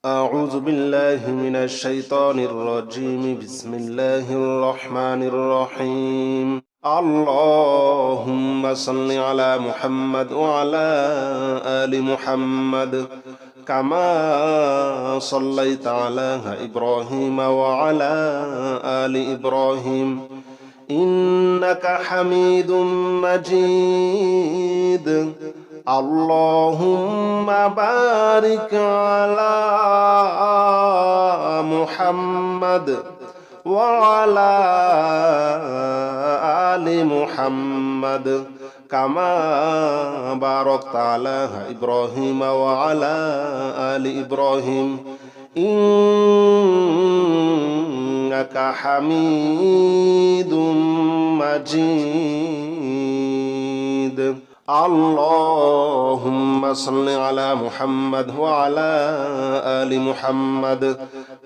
أعوذ بالله من الشيطان الرجيم بسم الله الرحمن الرحيم اللهم صل على محمد وعلى آل محمد كما صليت على إبراهيم وعلى آل إبراهيم إنك حميد مجيد اللهم بارك على محمد وعلى آل محمد كما باركت على إبراهيم وعلى آل إبراهيم إنك حميد مجيد اللهم صل على محمد وعلى آل محمد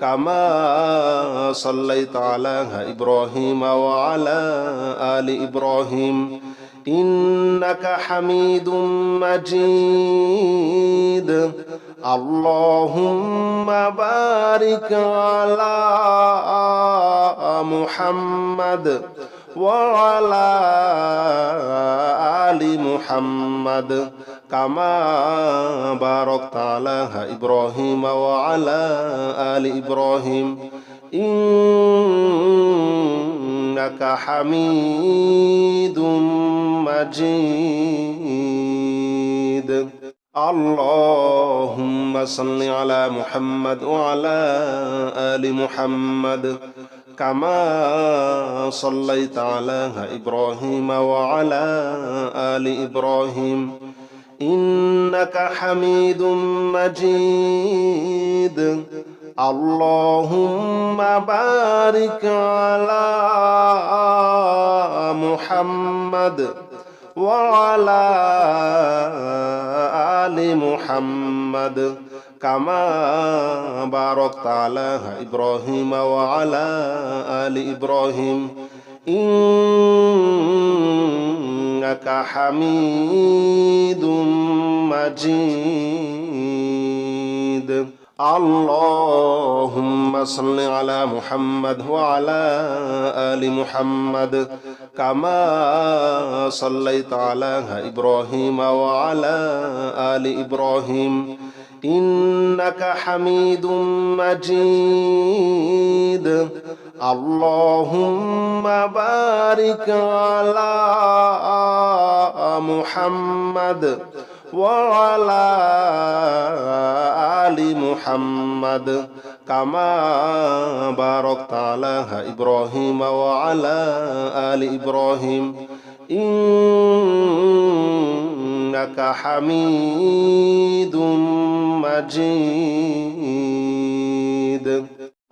كما صليت على إبراهيم وعلى آل إبراهيم إنك حميد مجيد اللهم بارك على محمد وعلى آل محمد كما باركت على إبراهيم وعلى آل إبراهيم إنك حميد مجيد اللهم صل على محمد وعلى آل محمد كما صليت على إبراهيم وعلى آل إبراهيم إنك حميد مجيد اللهم بارك على محمد وعلى آل محمد كما باركت على إبراهيم وعلى آل إبراهيم إنك حميد مجيد اللهم صل على محمد وعلى آل محمد كما صليت على إبراهيم وعلى آل إبراهيم إنك حميد مجيد اللهم بارك على محمد وعلى آل محمد كما باركت على إبراهيم وعلى آل إبراهيم إنك حميد مجيد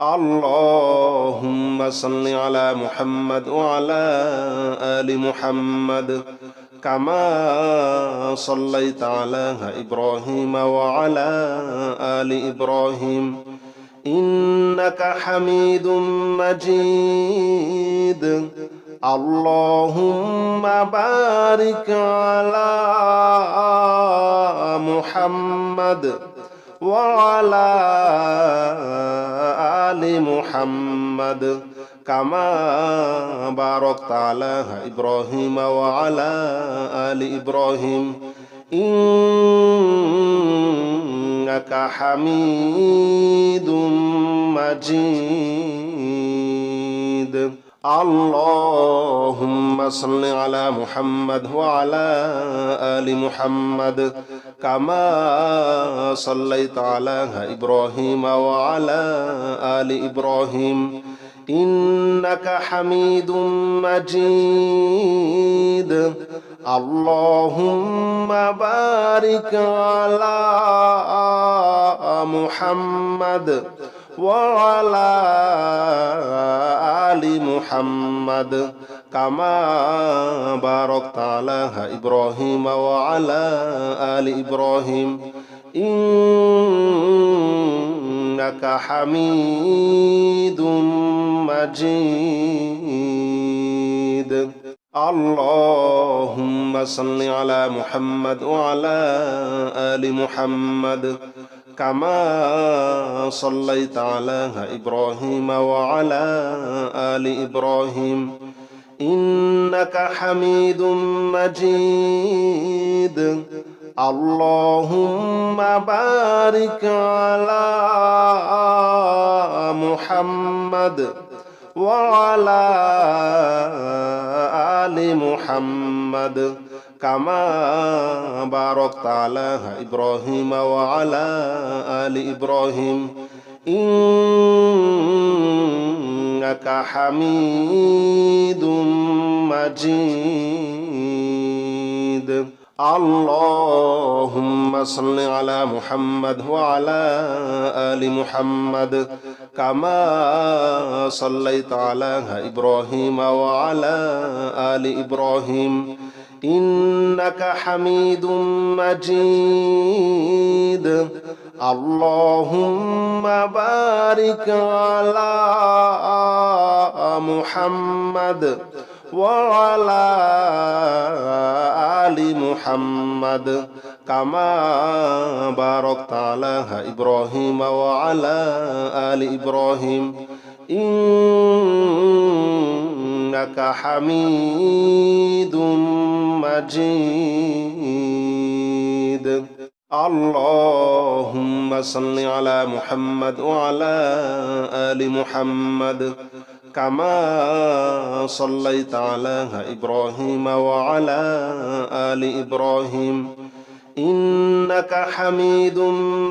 اللهم صل على محمد وعلى آل محمد كما صليت على إبراهيم وعلى آل إبراهيم إنك حميد مجيد اللهم بارك على محمد وعلى آل محمد كما باركت على إبراهيم وعلى آل إبراهيم إنك حميد مجيد اللهم صل على محمد وعلى آل محمد كما صليت على إبراهيم وعلى آل إبراهيم إنك حميد مجيد اللهم بارك على محمد وعلى آل محمد كما باركت على إبراهيم وعلى آل إبراهيم إنك حميد مجيد اللهم صل على محمد وعلى آل محمد كما صليت على إبراهيم وعلى آل إبراهيم إنك حميد مجيد اللهم بارك على محمد وعلى آل محمد كما باركت على إبراهيم وعلى آل إبراهيم إنك حميد مجيد اللهم صل على محمد وعلى آل محمد كما صليت على إبراهيم وعلى آل إبراهيم إنك حميد مجيد اللهم بارك على محمد وعلى آل محمد كما باركت على إبراهيم وعلى آل إبراهيم إنك حميد مجيد اللهم صل على محمد وعلى آل محمد كما صليت على إبراهيم وعلى آل إبراهيم إنك حميد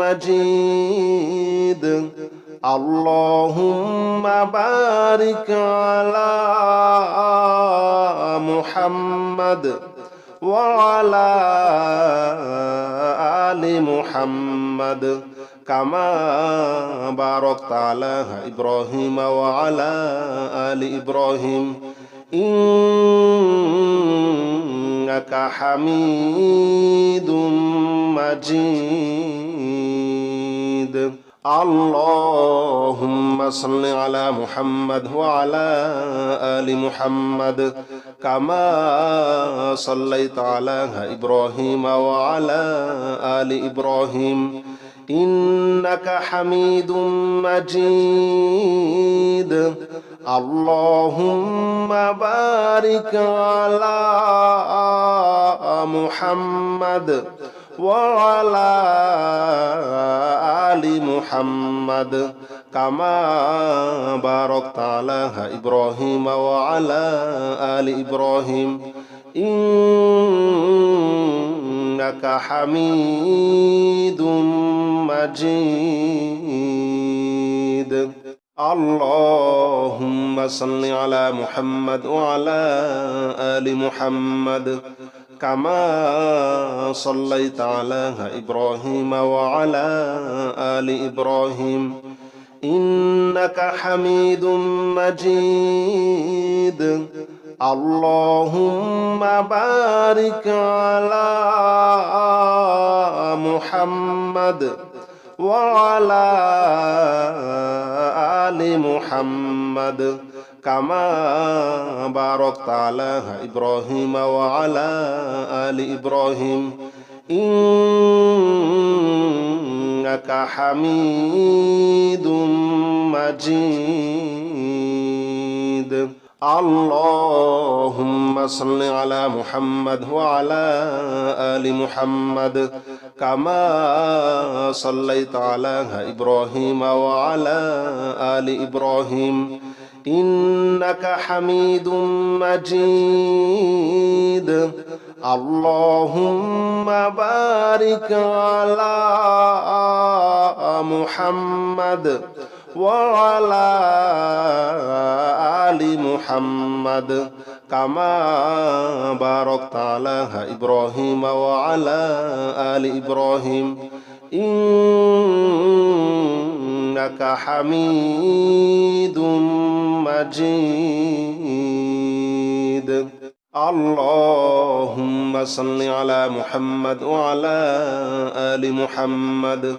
مجيد اللهم بارك على محمد وعلى آل محمد كما باركت على إبراهيم وعلى آل إبراهيم إنك حميد مجيد اللهم صل على محمد وعلى آل محمد كما صليت على إبراهيم وعلى آل إبراهيم إنك حميد مجيد اللهم بارك على محمد وعلى آل محمد كما باركت على إبراهيم وعلى آل إبراهيم إنك حميد مجيد اللهم صل على محمد وعلى آل محمد كما صليت على إبراهيم وعلى آل إبراهيم إنك حميد مجيد اللهم بارك على محمد وعلى آل محمد كما باركت على إبراهيم وعلى آل إبراهيم إنك حميد مجيد اللهم صل على محمد وعلى آل محمد كما صليت على إبراهيم وعلى آل إبراهيم إنك حميد مجيد اللهم بارك على محمد وعلى آل محمد كما باركت على إبراهيم وعلى آل إبراهيم إنك حميد مجيد اللهم صل على محمد وعلى آل محمد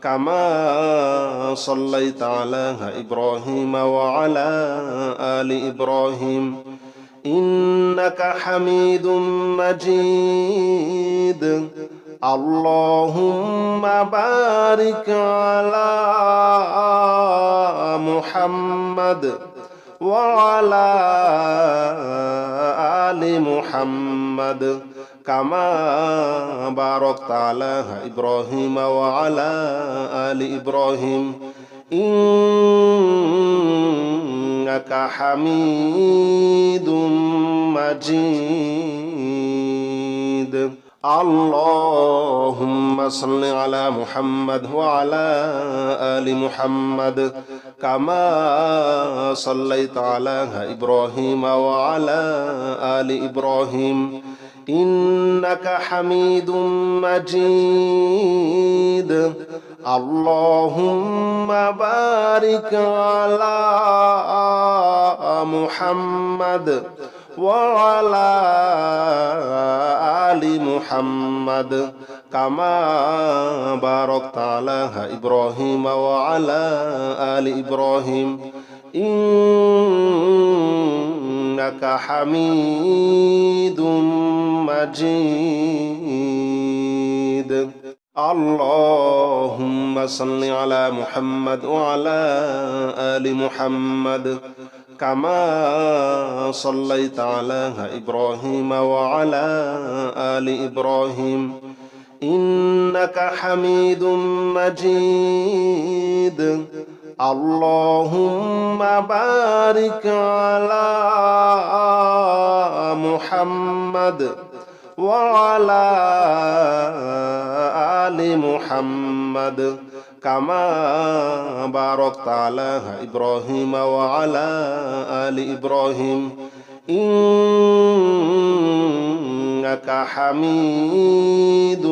كما صليت على إبراهيم وعلى آل إبراهيم إنك حميد مجيد اللهم بارك على محمد وعلى آل محمد كما باركت على إبراهيم وعلى آل إبراهيم إنك حميد مجيد اللهم صل على محمد وعلى آل محمد كما صليت على إبراهيم وعلى آل إبراهيم إنك حميد مجيد اللهم بارك على محمد وعلى آل محمد كما باركت على إبراهيم وعلى آل إبراهيم إنك حميد مجيد اللهم صل على محمد وعلى آل محمد كما صليت على إبراهيم وعلى آل إبراهيم إنك حميد مجيد اللهم بارك على محمد وعلى آل محمد كما باركت على إبراهيم وعلى آل إبراهيم إنك حميد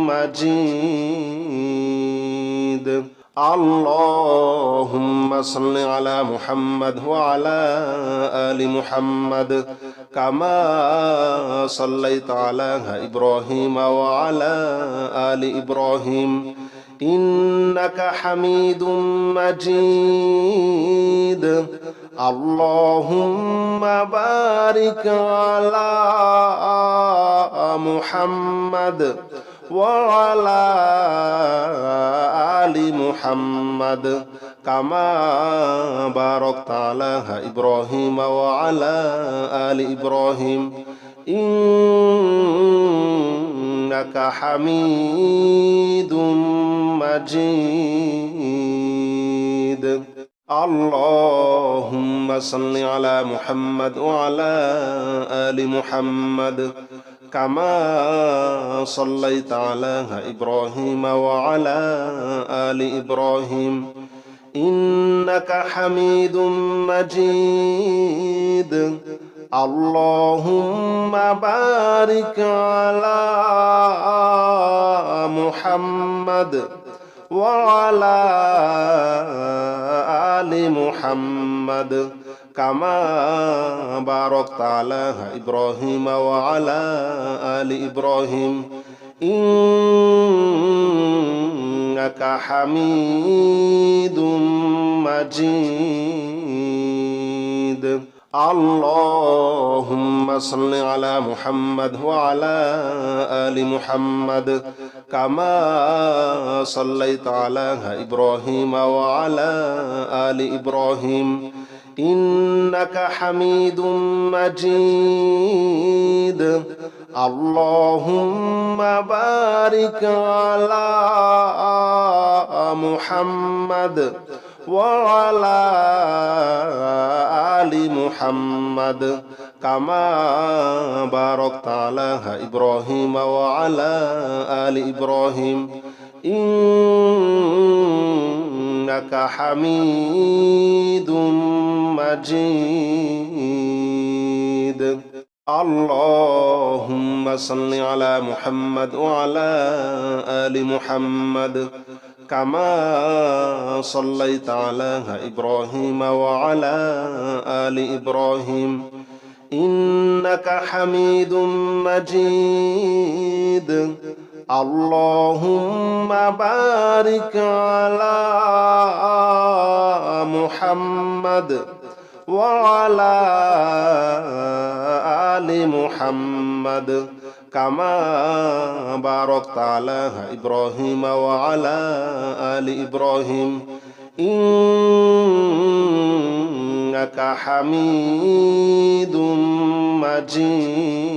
مجيد اللهم صل على محمد وعلى آل محمد كما صليت على إبراهيم وعلى آل إبراهيم إنك حميد مجيد اللهم بارك على محمد وعلى آل محمد كما باركت على إبراهيم وعلى آل إبراهيم إنك حميد مجيد اللهم صل على محمد وعلى آل محمد كما صليت على إبراهيم وعلى آل إبراهيم إنك حميد مجيد اللهم بارك على محمد وعلى آل محمد كما باركت على إبراهيم وعلى آل إبراهيم إنك حميد مجيد اللهم صل على محمد وعلى آل محمد كما صليت على إبراهيم وعلى آل إبراهيم إنك حميد مجيد اللهم بارك على محمد وعلى آل محمد كما باركت على إبراهيم وعلى آل إبراهيم إنك حميد مجيد اللهم صل على محمد وعلى آل محمد كما صليت على إبراهيم وعلى آل إبراهيم إنك حميد مجيد اللهم بارك على محمد وعلى آل محمد كما باركت على إبراهيم وعلى آل إبراهيم إنك حميد مجيد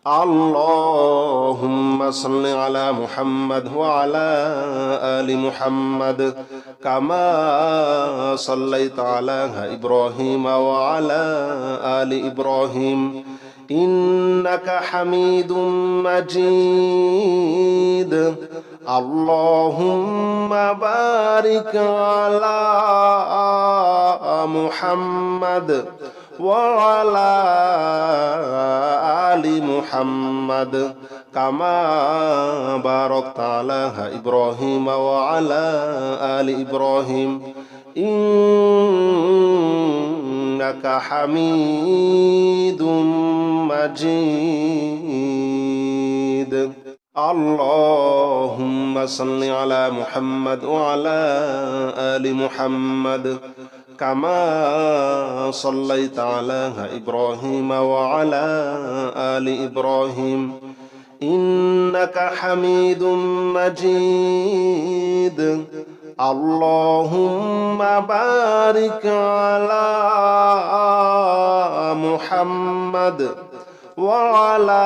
اللهم صل على محمد وعلى آل محمد كما صليت على إبراهيم وعلى آل إبراهيم إنك حميد مجيد اللهم بارك على محمد وعلى آل محمد كما باركت على إبراهيم وعلى آل إبراهيم إنك حميد مجيد اللهم صل على محمد وعلى آل محمد كما صليت على إبراهيم وعلى آل إبراهيم إنك حميد مجيد اللهم بارك على محمد وعلى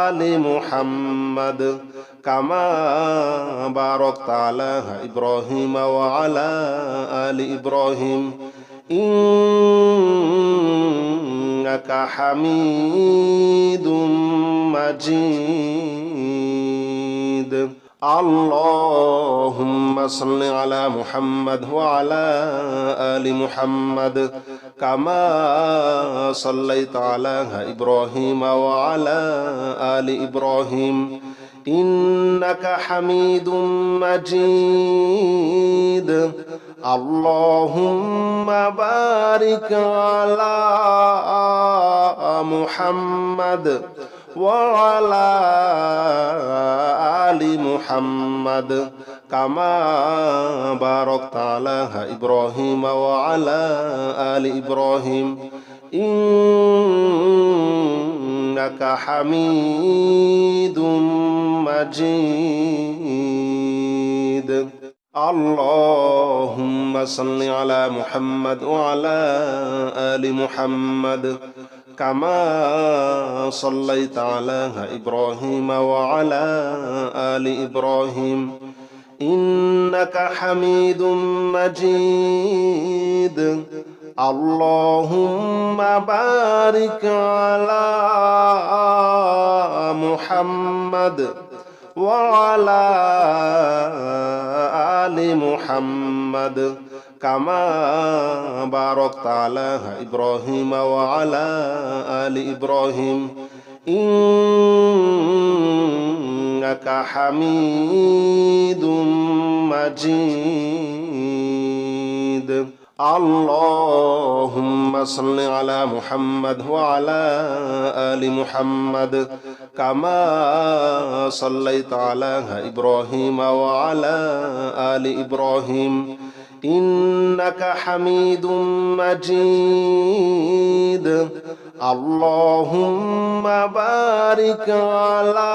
آل محمد كما باركت على إبراهيم وعلى آل إبراهيم إنك حميد مجيد اللهم صل على محمد وعلى آل محمد كما صليت على إبراهيم وعلى آل إبراهيم إنك حميد مجيد اللهم بارك على محمد وعلى آل محمد كما باركت على إبراهيم وعلى آل إبراهيم إنك حميد مجيد اللهم صل على محمد وعلى آل محمد كما صليت على إبراهيم وعلى آل إبراهيم إنك حميد مجيد اللهم بارك على محمد وعلى آل محمد كما باركت على إبراهيم وعلى آل إبراهيم إنك حميد مجيد اللهم صل على محمد وعلى آل محمد كما صليت على إبراهيم وعلى آل إبراهيم إنك حميد مجيد اللهم بارك على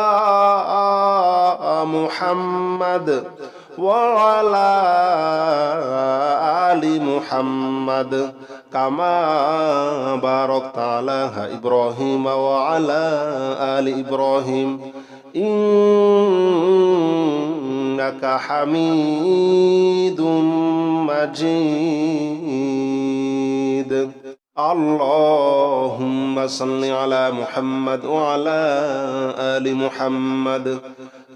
محمد وعلى آل محمد كما باركت على إبراهيم وعلى آل إبراهيم إنك حميد مجيد اللهم صل على محمد وعلى آل محمد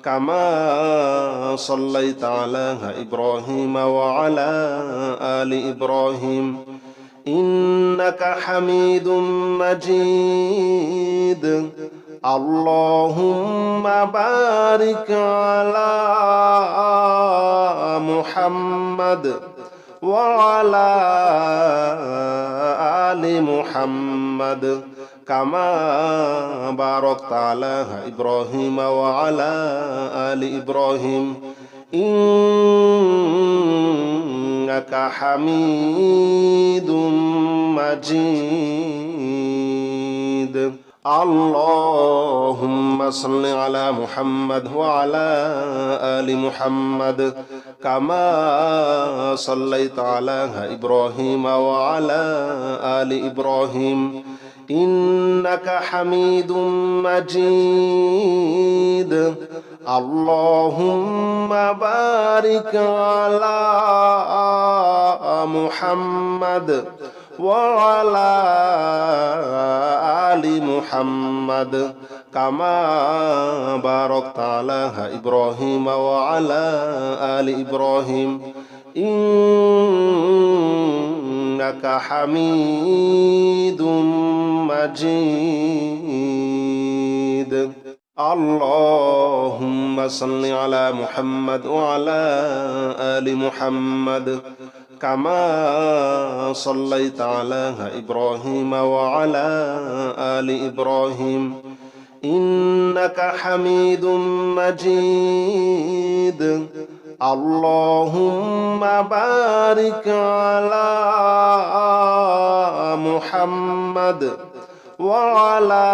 كما صليت على إبراهيم وعلى آل إبراهيم إنك حميد مجيد اللهم بارك على محمد وعلى آل محمد كما باركت على إبراهيم وعلى آل إبراهيم إنك حميد مجيد اللهم صل على محمد وعلى آل محمد كما صليت على إبراهيم وعلى آل إبراهيم إنك حميد مجيد اللهم بارك على محمد وعلى آل محمد كما باركت على إبراهيم وعلى آل إبراهيم إنك حميد مجيد اللهم صل على محمد وعلى آل محمد كما صليت على إبراهيم وعلى آل إبراهيم إنك حميد مجيد اللهم بارك على محمد وعلى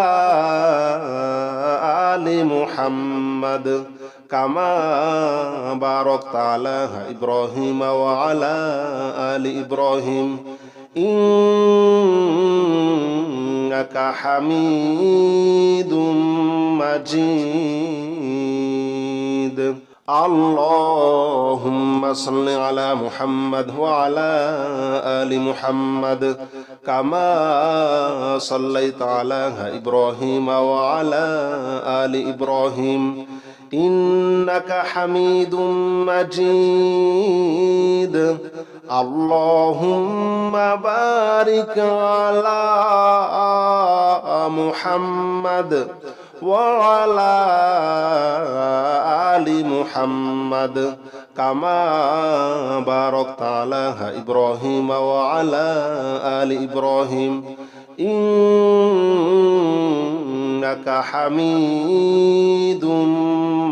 آل محمد كما باركت على إبراهيم وعلى آل إبراهيم إنك حميد مجيد اللهم صل على محمد وعلى آل محمد كما صليت على إبراهيم وعلى آل إبراهيم إنك حميد مجيد اللهم بارك على محمد وعلى آل محمد كما باركت على إبراهيم وعلى آل إبراهيم إنك حميد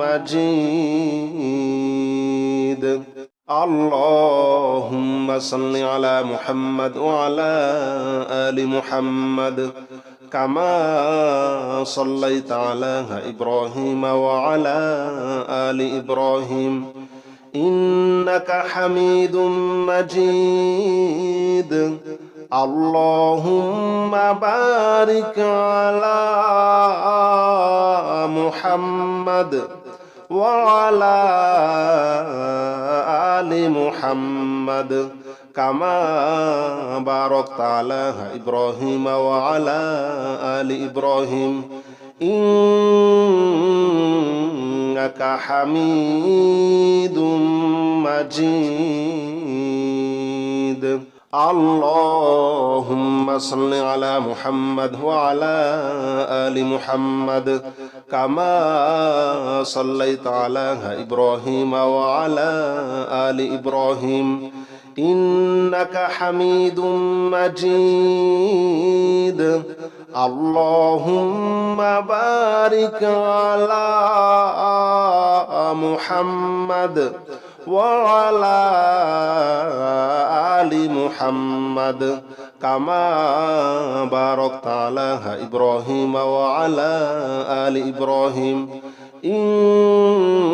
مجيد اللهم صل على محمد وعلى آل محمد كما صليت على إبراهيم وعلى آل إبراهيم إنك حميد مجيد اللهم بارك على محمد وعلى آل محمد كما باركت على إبراهيم وعلى آل إبراهيم إنك حميد مجيد اللهم صل على محمد وعلى آل محمد كما صليت على إبراهيم وعلى آل إبراهيم إنك حميد مجيد اللهم بارك على محمد وعلى آل محمد كما باركت على إبراهيم وعلى آل إبراهيم إنك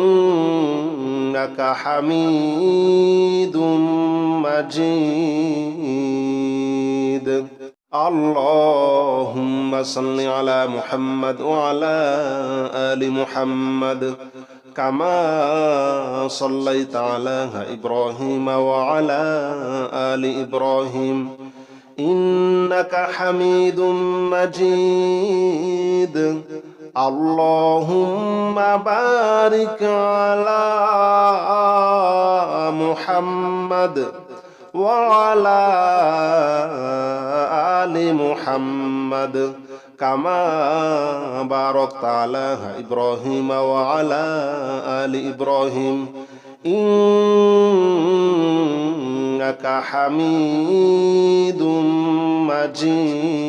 حميد مجيد اللهم صل على محمد وعلى آل محمد كما صليت على إبراهيم وعلى آل إبراهيم إنك حميد مجيد اللهم بارك على محمد وعلى آل محمد كما باركت على إبراهيم وعلى آل إبراهيم إنك حميد مجيد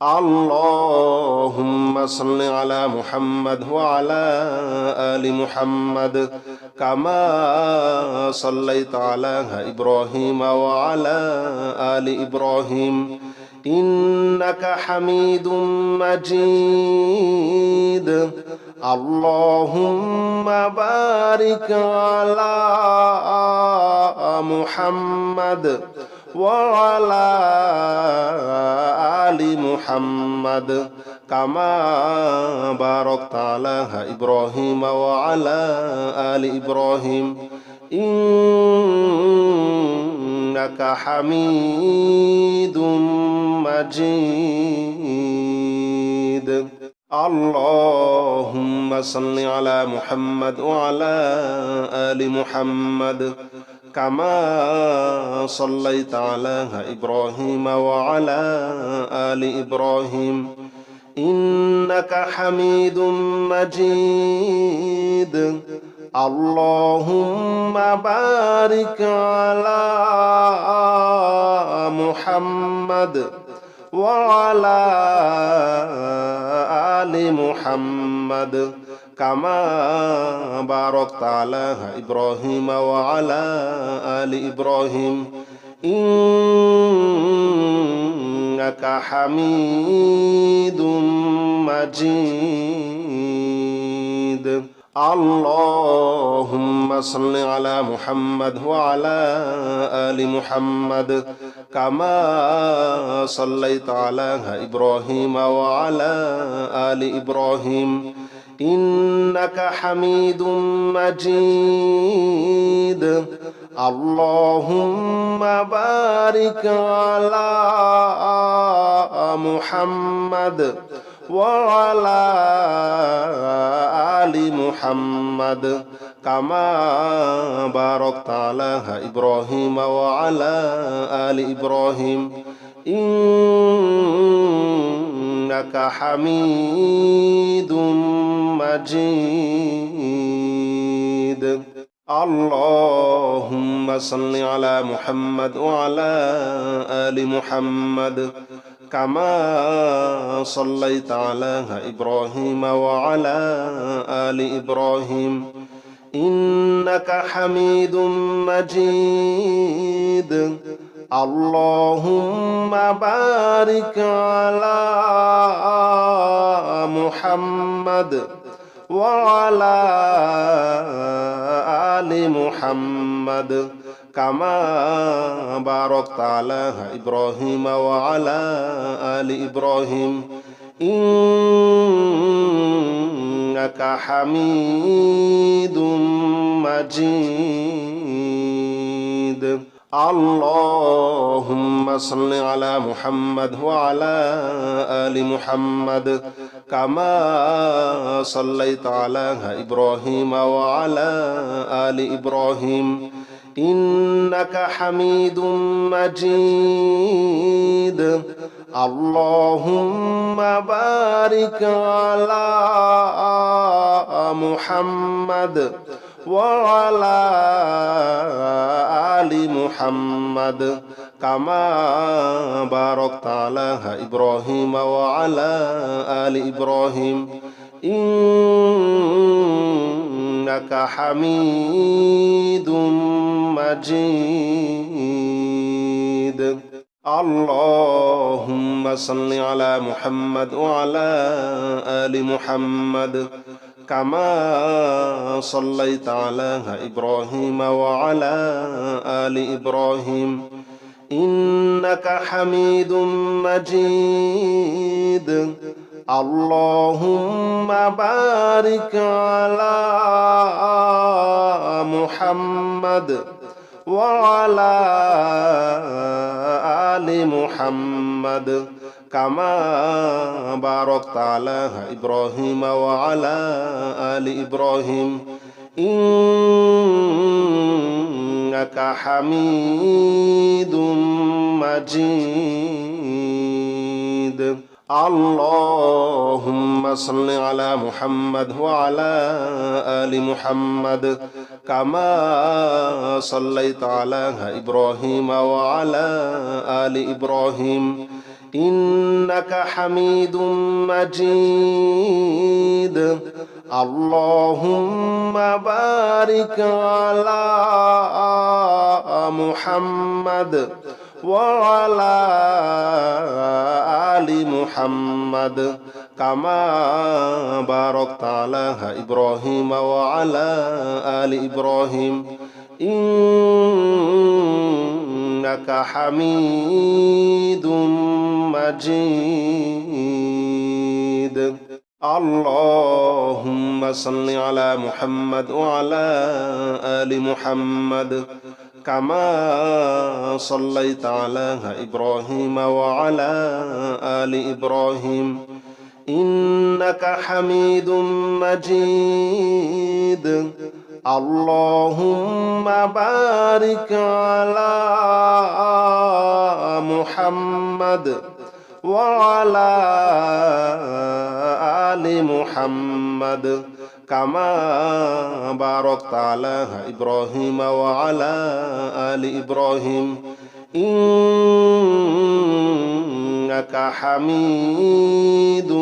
اللهم صل على محمد وعلى آل محمد كما صليت على إبراهيم وعلى آل إبراهيم إنك حميد مجيد اللهم بارك على محمد وعلى آل محمد كما باركت على إبراهيم وعلى آل إبراهيم إنك حميد مجيد اللهم صل على محمد وعلى آل محمد كما صليت على إبراهيم وعلى آل إبراهيم إنك حميد مجيد اللهم بارك على محمد وعلى آل محمد كما باركت على إبراهيم وعلى آل إبراهيم إنك حميد مجيد اللهم صل على محمد وعلى آل محمد كما صليت على إبراهيم وعلى آل إبراهيم إنك حميد مجيد اللهم بارك على محمد وعلى آل محمد كما باركت على إبراهيم وعلى آل إبراهيم إنك حميد مجيد اللهم صل على محمد وعلى آل محمد كما صليت على إبراهيم وعلى آل إبراهيم إنك حميد مجيد اللهم بارك على محمد وعلى آل محمد كما باركت على إبراهيم وعلى آل إبراهيم إنك حميد مجيد اللهم صل على محمد وعلى آل محمد كما صليت على إبراهيم وعلى آل إبراهيم إنك حميد مجيد اللهم بارك على محمد وعلى آل محمد كما باركت على إبراهيم وعلى آل إبراهيم إنك حميد مجيد اللهم صل على محمد وعلى آل محمد كما صليت على إبراهيم وعلى آل إبراهيم إنك حميد مجيد اللهم بارك على محمد وعلى آل محمد كما باركت على إبراهيم وعلى آل إبراهيم إنك حميد مجيد اللهم صل على محمد وعلى آل محمد كما صليت على إبراهيم وعلى آل إبراهيم إنك حميد مجيد اللهم بارك على محمد وعلى آل محمد كما باركت على إبراهيم وعلى آل إبراهيم إنك حميد مجيد اللهم صل على محمد وعلى آل محمد كما صليت على إبراهيم وعلى آل إبراهيم إنك حميد مجيد اللهم بارك على محمد وعلى آل محمد كما باركت على إبراهيم وعلى آل إبراهيم إنك حميد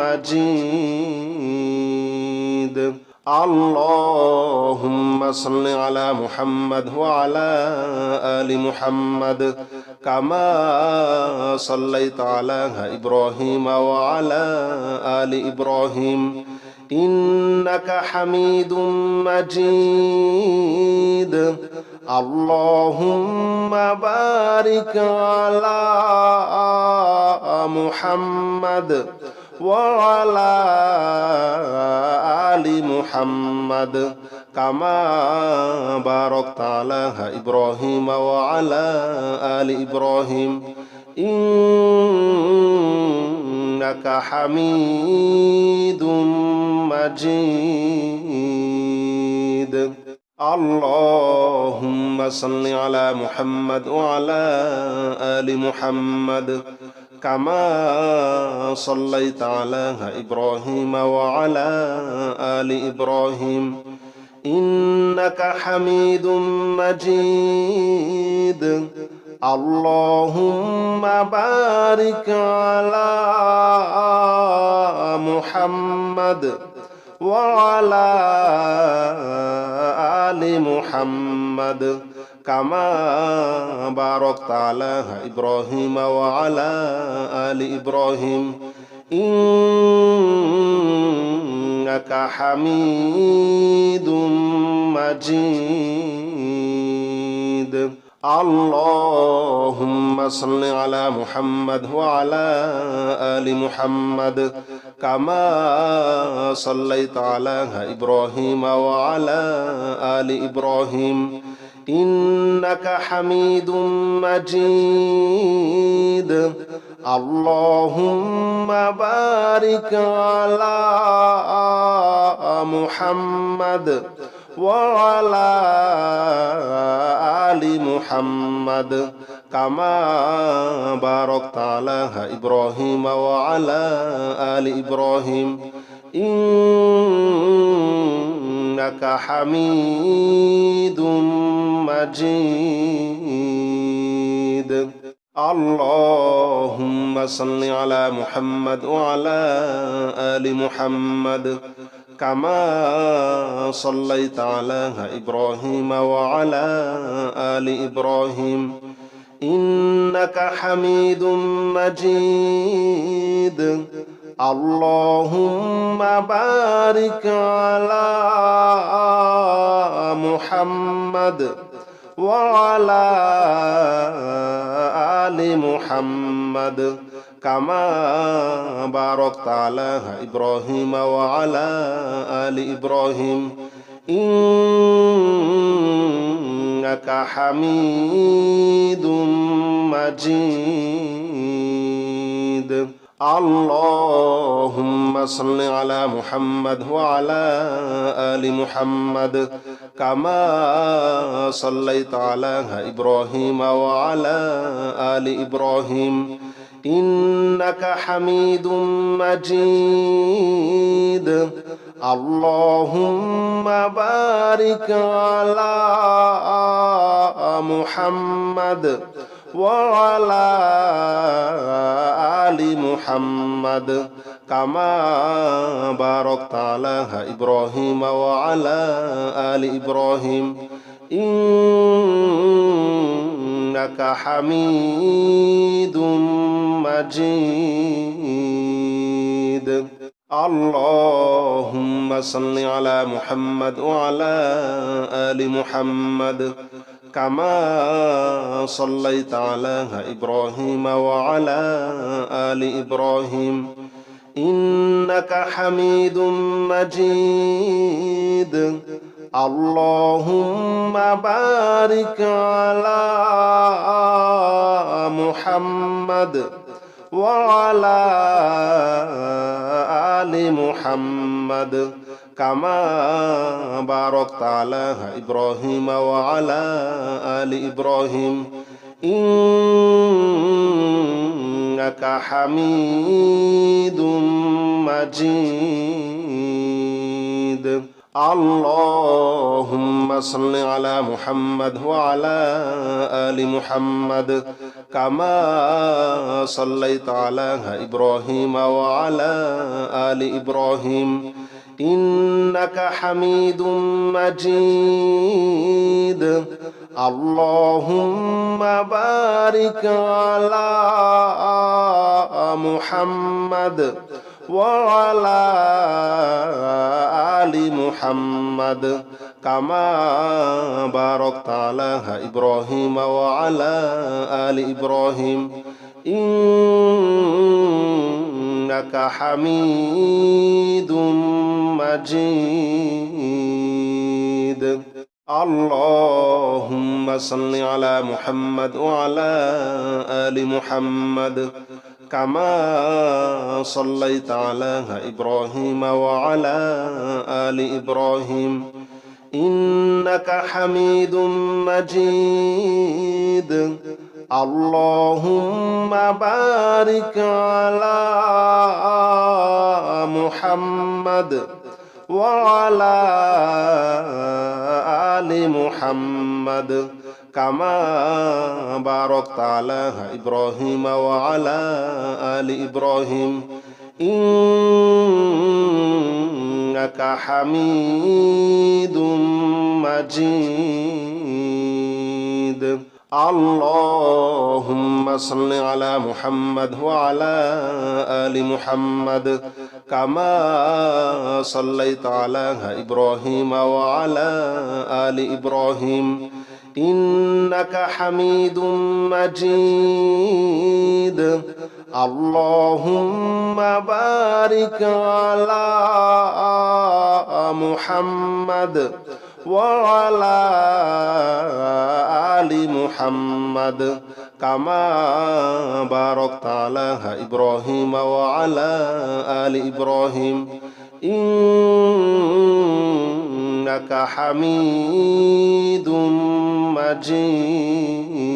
مجيد اللهم صل على محمد وعلى آل محمد كما صليت على إبراهيم وعلى آل إبراهيم إنك حميد مجيد اللهم بارك على محمد وعلى آل محمد كما باركت على إبراهيم وعلى آل إبراهيم إنك حميد مجيد اللهم صل على محمد وعلى آل محمد كما صليت على إبراهيم وعلى آل إبراهيم إنك حميد مجيد اللهم بارك على محمد وعلى آل محمد كما باركت على إبراهيم وعلى آل إبراهيم إنك حميد مجيد اللهم صل على محمد وعلى آل محمد كما صليت على إبراهيم وعلى آل إبراهيم إنك حميد مجيد اللهم بارك على محمد وعلى آل محمد كما باركت على إبراهيم وعلى آل إبراهيم إنك حميد مجيد اللهم صل على محمد وعلى آل محمد كما صليت على إبراهيم وعلى آل إبراهيم إنك حميد مجيد اللهم بارك على محمد وعلى آل محمد كما باركت على إبراهيم وعلى آل إبراهيم إنك حميد مجيد اللهم صل على محمد وعلى آل محمد كما صليت على إبراهيم وعلى آل إبراهيم إنك حميد مجيد اللهم بارك على محمد وعلى آل محمد كما باركت على إبراهيم وعلى آل إبراهيم إنك حميد مجيد اللهم صل على محمد وعلى آل محمد كما صليت على إبراهيم وعلى آل إبراهيم إنك حميد مجيد اللهم بارك على محمد وعلى آل محمد كما باركت على إبراهيم وعلى آل إبراهيم إنك حميد مجيد اللهم صل على محمد وعلى آل محمد كما صليت على إبراهيم وعلى آل إبراهيم إنك حميد مجيد اللهم بارك على محمد وعلى آل محمد كما باركت على إبراهيم وعلى آل إبراهيم إنك حميد مجيد اللهم صل على محمد وعلى آل محمد كما صليت على إبراهيم وعلى آل إبراهيم إنك حميد مجيد اللهم بارك على محمد وعلى آل محمد كما باركت على إبراهيم وعلى آل إبراهيم إنك حميد مجيد اللهم صل على محمد وعلى آل محمد كما صليت على إبراهيم وعلى آل إبراهيم إنك حميد مجيد اللهم بارك على محمد وعلى آل محمد كما باركت على إبراهيم وعلى آل إبراهيم إنك حميد مجيد